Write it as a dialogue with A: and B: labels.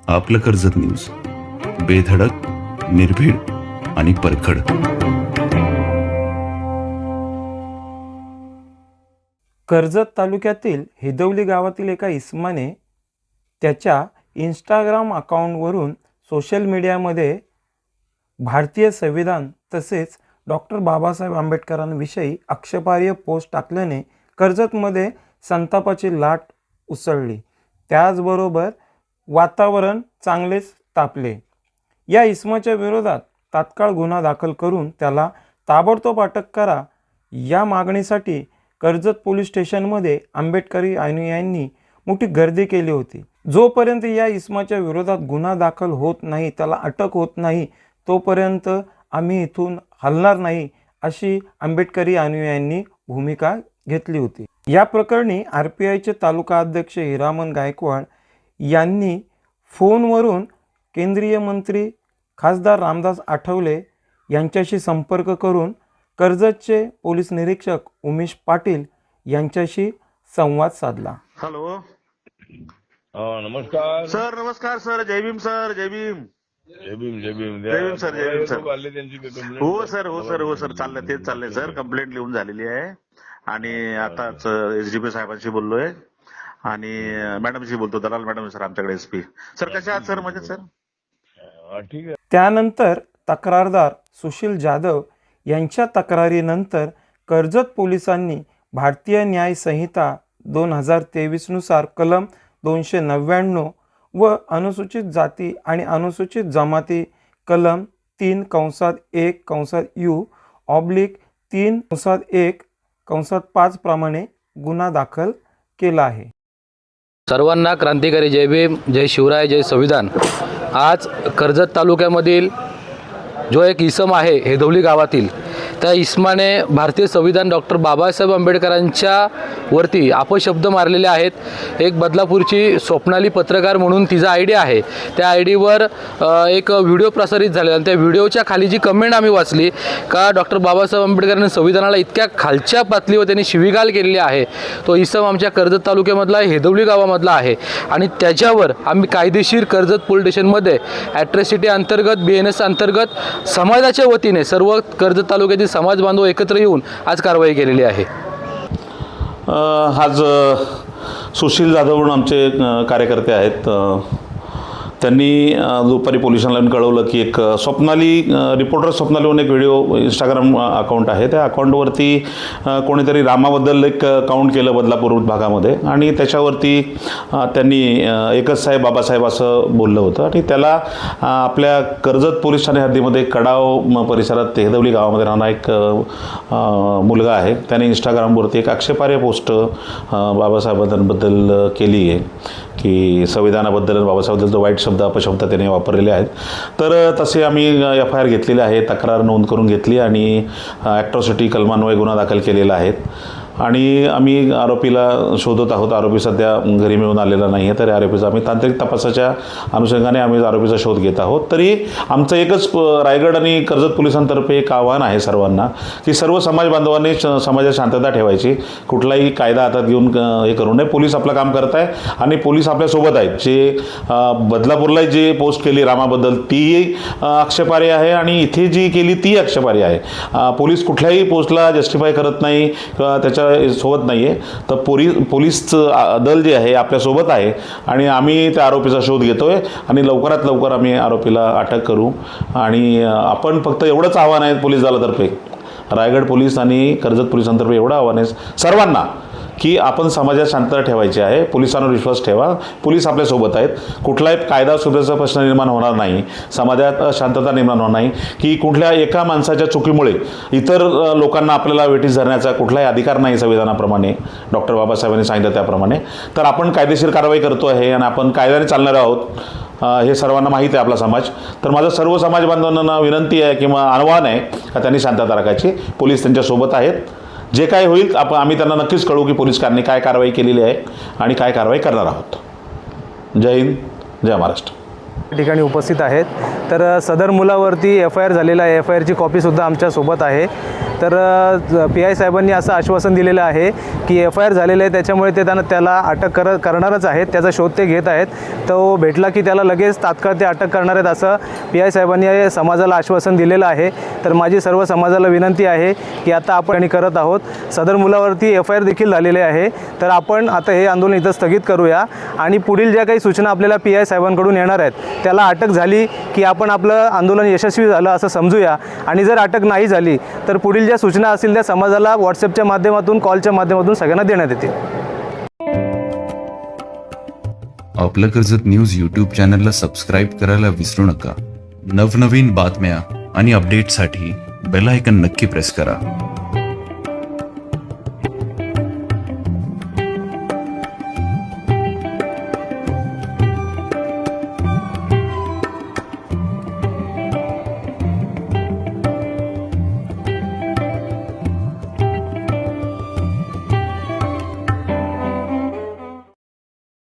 A: आपलं कर्जत न्यूज, बेधडक, निर्भीड आणि परखड.
B: कर्जत तालुक्यातील हेदवली गावातील एका इसमाने त्याच्या इंस्टाग्राम अकाउंटवरून सोशल मीडियामध्ये भारतीय संविधान तसेच डॉक्टर बाबासाहेब आंबेडकरांविषयी आक्षेपार्ह पोस्ट टाकल्याने कर्जतमध्ये संतापाची लाट उसळली. त्याचबरोबर वातावरण चांगलेच तापले. या इसमाच्या विरोधात तात्काळ गुन्हा दाखल करून त्याला ताबडतोब अटक करा या मागणीसाठी कर्जत पोलीस स्टेशनमध्ये आंबेडकरी अनुयायांनी मोठी गर्दी केली होती. जोपर्यंत या इसमाच्या विरोधात गुन्हा दाखल होत नाही, त्याला अटक होत नाही, तोपर्यंत आम्ही इथून हलणार नाही अशी आंबेडकरी अनुयायांनी भूमिका घेतली होती. या प्रकरणी RPIचे तालुका अध्यक्ष हिरामन गायकवाड यांनी फोनवरून केंद्रीय मंत्री खासदार रामदास आठवले यांच्याशी संपर्क करून कर्जतचे पोलीस निरीक्षक उमेश पाटील यांच्याशी संवाद साधला.
C: हॅलो
D: नमस्कार
C: सर. नमस्कार सर. जय भीम सर. जय भीम.
D: जय भीम. जय भीम.
C: जय भीम सर. जय भीम सर.
D: आले त्यांची complaint.
C: हो सर. हो सर. हो सर. चाललंय, तेच चाललंय सर. कंप्लेंट लिहून झालेली आहे आणि आताच SDP साहेबांशी बोललोय आणि मॅडमशी बोलतो. दलाल मॅडम सर आमच्याकडे SP. सर कशा आहात सर? म्हणजे सर
D: ठीक आहे.
B: त्यानंतर तक्रारदार सुशील जाधव यांच्या तक्रारीनंतर कर्जत पोलिसांनी भारतीय न्याय संहिता 2023 नुसार कलम 299 व अनुसूचित जाती आणि अनुसूचित जमाती कलम 3(U)(3)(1)(5) प्रमाणे गुन्हा दाखल केला आहे.
E: सर्वांना क्रांतिकारी जय भीम, जय शिवराय, जय संविधान. आज कर्जत तालुक्यामधील जो एक इसम आहे हेदवली गावातील, त्या इसमाने भारतीय संविधान डॉक्टर बाबासाहेब आंबेडकरांच्या वरती अपशब्द मारलेले आहेत. एक बदलापूरची स्वप्नाली पत्रकार म्हणून तिचा ID आहे. त्या IDवर एक व्हिडिओ प्रसारित झालेला आणि त्या व्हिडिओच्या खाली जी कमेंट आम्ही वाचली का डॉक्टर बाबासाहेब आंबेडकरांनी संविधानाला इतक्या खालच्या पातळीवर त्यांनी शिवीगाळ केलेली आहे. तो इसम आमच्या कर्जत तालुक्यामधला हेदवली गावामधला आहे आणि त्याच्यावर आम्ही कायदेशीर कर्जत पोलीस स्टेशनमध्ये ॲट्रॉसिटी अंतर्गत BNS अंतर्गत समाजाच्या वतीने सर्व कर्जत तालुक्यातील समाज बांधव एकत्र येऊन आज कारवाई केलेली आहे.
F: आज सुशील जाधव म्हणून आमचे कार्यकर्ते आहेत. त्यांनी दुपारी पोलिसांना कळवलं की एक रिपोर्टर स्वप्नाली म्हणून एक व्हिडिओ इंस्टाग्राम अकाउंट आहे. त्या अकाउंटवरती कोणीतरी रामाबद्दल एक काउंट केलं बदलापूर भागामध्ये आणि त्याच्यावरती त्यांनी एकच साहेब बाबासाहेब असं बोललं होतं आणि त्याला आपल्या कर्जत पोलीस ठाणे हद्दीमध्ये कडाव परिसरात हेदवली गावामध्ये राहणारा एक मुलगा आहे. त्याने इंस्टाग्रामवरती एक आक्षेपार्ह पोस्ट बाबासाहेबांबद्दल केली आहे की संविधानाबद्दल बाबासाहेबांबद्दल जो वाईट शब्द अपशब्द त्याने वापरलेले आहेत. तर तसे आम्ही FIR घेतलेले आहे, तक्रार नोंद करून घेतली आणि ॲट्रॉसिटी कलमान्वये गुन्हा दाखल केलेला आहे आणि आम्ही आरोपीला शोधत आहोत. आरोपी सध्या घरी मिळून आलेला नाही आहे. तर आरोपीचा आम्ही तांत्रिक तपासाच्या अनुषंगाने आम्ही आरोपीचा शोध घेत आहोत. तरी आमचं एकच रायगड आणि कर्जत पोलिसांतर्फे एक आव्हान आहे सर्वांना की सर्व समाज बांधवांनी समाजात शांतता ठेवायची, कुठलाही कायदा हातात घेऊन हे करू नये. पोलीस आपलं काम करत आहे आणि पोलीस आपल्यासोबत आहेत. जे बदलापूरला जे पोस्ट केली रामाबद्दल ती आक्षेपार्ह आहे आणि इथे जी केली ती आक्षेपार्ह आहे. पोलीस कुठल्याही पोस्टला जस्टिफाय करत नाही किंवा त्याच्या सोबत नाही आहे. तर पोलीस दल जे आहे आपल्यासोबत आहे आणि आम्ही त्या आरोपीचा शोध घेतो आहे आणि लवकरात लवकर आम्ही आरोपीला अटक करू. आणि आपण फक्त एवढंच आव्हान आहे पोलीस दलातर्फे, रायगड पोलीस आणि कर्जत पोलिसांतर्फे एवढं आव्हान आहे सर्वांना की आपण समाजात शांतता ठेवायची आहे. पोलिसांवर विश्वास ठेवा. पोलीस आपल्यासोबत आहेत. कुठलाही कायदा सुव्यवस्थेचा प्रश्न निर्माण होणार नाही, समाजात शांतता निर्माण होणार नाही की कुठल्या एका माणसाच्या चुकीमुळे इतर लोकांना आपल्याला वेठीस धरण्याचा कुठलाही अधिकार नाही संविधानाप्रमाणे, डॉक्टर बाबासाहेबांनी सांगितलं त्याप्रमाणे. तर आपण कायदेशीर कारवाई करतो आहे आणि आपण कायद्याने चालणार आहोत. हे सर्वांना माहीत आहे आपला समाज. तर माझं सर्व समाज बांधवांना विनंती आहे किंवा आव्हान आहे का त्यांनी शांतता राखायची. पोलीस त्यांच्यासोबत आहेत. जे काय होईल आम्ही त्यांना नक्कीच कळवू की पोलिसांनी काय कारवाई केलेली आहे आणि काय कारवाई करणार आहोत. जय हिंद, जय महाराष्ट्र.
B: ठिकाणी उपस्थित आहेत. तर सदर मुलावरती FIR झालेला आहे. FIRची कॉपीसुद्धा आमच्यासोबत आहे.
G: तर PI साहेबांनी असं आश्वासन दिलेलं आहे की FIR झालेलं आहे, त्याच्यामुळे ते त्याला अटक करणारच आहेत, त्याचा शोध ते घेत आहेत. तो भेटला की त्याला लगेच तात्काळ ते अटक करणार आहेत असं PI साहेबांनी समाजाला आश्वासन दिलेलं आहे. तर माझी सर्व समाजाला विनंती आहे की आता आपण करत आहोत, सदर मुलावरती FIR देखील झालेले आहे. तर आपण आता हे आंदोलन इथं स्थगित करूया आणि पुढील ज्या काही सूचना आपल्याला PI साहेबांकडून येणार आहेत त्याला अटक झाली की आपण आपलं आंदोलन यशस्वी झालं असं समजूया. आणि जर अटक नाही झाली तर पुढील ज्या सूचना असतील त्या समाजाला व्हॉट्सअपच्या माध्यमातून, कॉलच्या माध्यमातून सगळ्यांना देण्यात येतील.
A: आपलं कर्जत न्यूज यूट्यूब चॅनलला सबस्क्राईब करायला विसरू नका. नवनवीन बातम्या आणि अपडेटसाठी बेल आयकॉन नक्की प्रेस करा.